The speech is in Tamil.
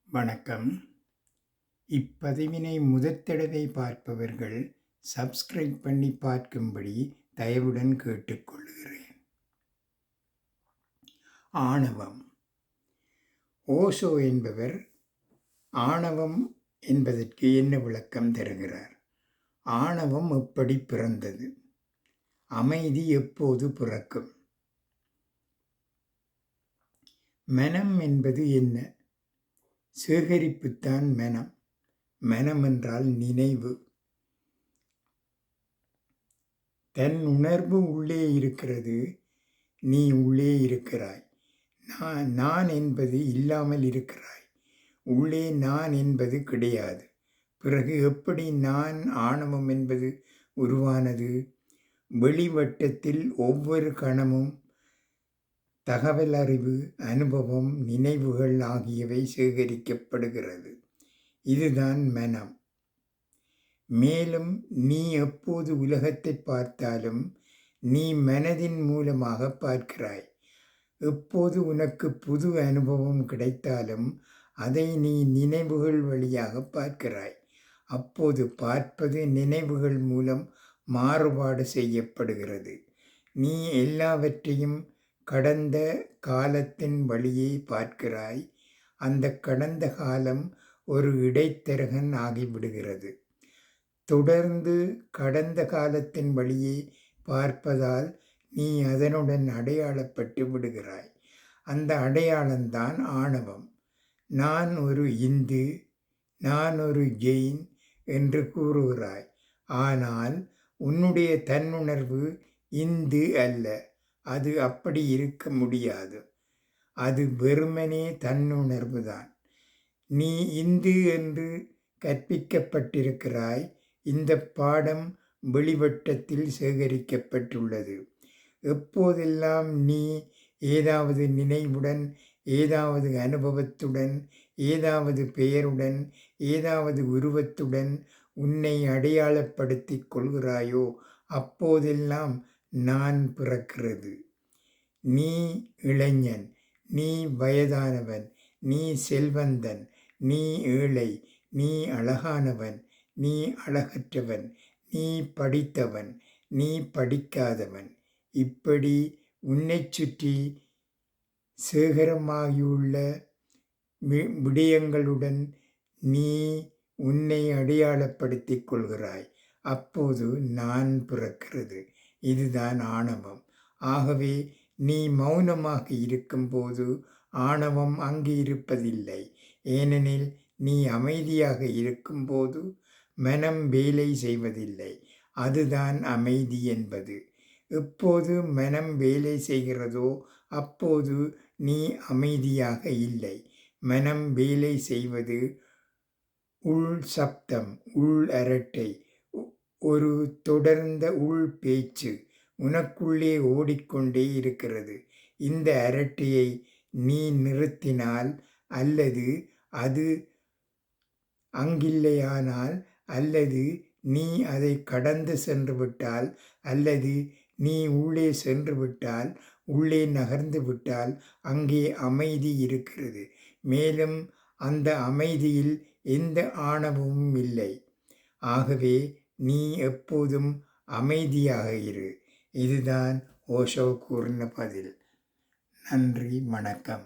வணக்கம். இப்பதிவினை முதற்தடவை பார்ப்பவர்கள் சப்ஸ்கிரைப் பண்ணி பார்க்கும்படி தயவுடன் கேட்டுக்கொள்கிறேன். ஆணவம். ஓஷோ என்பவர் ஆணவம் என்பதற்கு என்ன விளக்கம் தருகிறார்? ஆணவம் எப்படி பிறந்தது? அமைதி எப்போது பிறக்கும்? மனம் என்பது என்ன? சேகரிப்புத்தான் மனம். மனம் என்றால் நினைவு. தன் உணர்வு உள்ளே இருக்கிறது, நீ உள்ளே இருக்கிறாய். நான் என்பது இல்லாமல் இருக்கிறாய். உள்ளே நான் என்பது கிடையாது. பிறகு எப்படி நான் ஆணவம் என்பது உருவானது? வெளிவட்டத்தில் ஒவ்வொரு கணமும் தகவல் அறிவு, அனுபவம், நினைவுகள் ஆகியவை சேகரிக்கப்படுகிறது. இதுதான் மனம். மேலும் நீ எப்போது உலகத்தை பார்த்தாலும் நீ மனதின் மூலமாக பார்க்கிறாய். எப்போது உனக்கு புது அனுபவம் கிடைத்தாலும் அதை நீ நினைவுகள் வழியாக பார்க்கிறாய். அப்போது பார்ப்பது நினைவுகள் மூலம் மாறுபாடு செய்யப்படுகிறது. நீ எல்லாவற்றையும் கடந்த காலத்தின் வழியே பார்க்கிறாய். அந்த கடந்த காலம் ஒரு இடைத்தரகன் ஆகிவிடுகிறது. தொடர்ந்து கடந்த காலத்தின் வழியே பார்ப்பதால் நீ அதனுடன் அடையாளப்பட்டு விடுகிறாய். அந்த அடையாளம்தான் ஆணவம். நான் ஒரு இந்து, நான் ஒரு ஜெயின் என்று கூறுகிறாய். ஆனால் உன்னுடைய தன்னுணர்வு இந்து அல்ல. அது அப்படி இருக்க முடியாது. அது வெறுமனே தன்னுணர்வுதான். நீ இந்து என்று கற்பிக்கப்பட்டிருக்கிறாய். இந்த பாடம் வெளிவட்டத்தில் சேகரிக்கப்பட்டுள்ளது. எப்போதெல்லாம் நீ ஏதாவது நினைவுடன், ஏதாவது அனுபவத்துடன், ஏதாவது பெயருடன், ஏதாவது உருவத்துடன் உன்னை அடையாளப்படுத்திக் கொள்கிறாயோ அப்போதெல்லாம் நான் பிறக்கிறது. நீ இளைஞன், நீ வயதானவன், நீ செல்வந்தன், நீ ஏழை, நீ அழகானவன், நீ அழகற்றவன், நீ படித்தவன், நீ படிக்காதவன், இப்படி உன்னை சுற்றி சேகரமாகியுள்ள விடயங்களுடன் நீ உன்னை அடையாளப்படுத்திக் கொள்கிறாய். அப்போது நான் பிறக்கிறது. இதுதான் ஆணவம். ஆகவே நீ மௌனமாக இருக்கும்போது ஆணவம் அங்கு இருப்பதில்லை. ஏனெனில் நீ அமைதியாக இருக்கும்போது மனம் வேலை செய்வதில்லை. அதுதான் அமைதி என்பது. எப்போது மனம் வேலை செய்கிறதோ அப்போது நீ அமைதியாக இல்லை. மனம் வேலை செய்வது உள் சப்தம், உள் அரட்டை, ஒரு தொடர்ந்த உள் பேச்சு உனக்குள்ளே ஓடிக்கொண்டே இருக்கிறது. இந்த அரட்டையை நீ நிறுத்தினால், அல்லது அது அங்கில்லையானால், அல்லது நீ அதை கடந்து சென்று விட்டால், அல்லது நீ உள்ளே சென்று விட்டால், உள்ளே நகர்ந்து விட்டால் அங்கே அமைதி இருக்கிறது. மேலும் அந்த அமைதியில் எந்த ஆணவமும் இல்லை. ஆகவே நீ எப்போதும் அமைதியாக இரு. இதுதான் ஓஷோ கூறின பதில். நன்றி, வணக்கம்.